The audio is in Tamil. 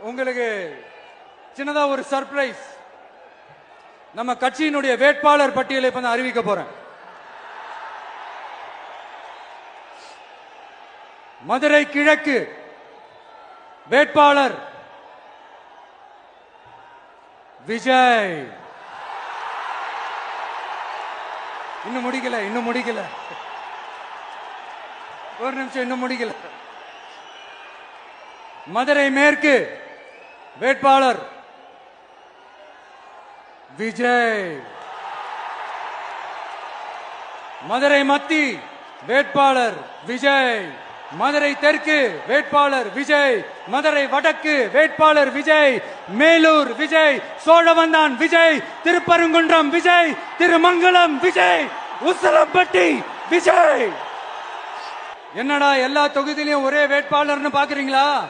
உங்களுக்கு சின்னதா ஒரு சர்ப்ரைஸ். நம்ம கட்சியினுடைய வேட்பாளர் பட்டியலை இப்ப நான் அறிவிக்க போறேன். மதுரை கிழக்கு வேட்பாளர் விஜய். இன்னும் முடிக்கல. ஒரு நிமிஷம், இன்னும் முடிக்கல. மதுரை மேற்கு வேட்பாளர் விஜய். மதுரை மத்தி வேட்பாளர் விஜய். மதுரை தெற்கு வேட்பாளர் விஜய். மதுரை வடக்கு வேட்பாளர் விஜய். மேலூர் விஜய். சோழவந்தான் விஜய். திருப்பரங்குன்றம் விஜய். திருமங்கலம் விஜய். உசிலம்பட்டி விஜய். என்னடா எல்லா தொகுதியிலும் ஒரே வேட்பாளர்னு பாக்குறீங்களா?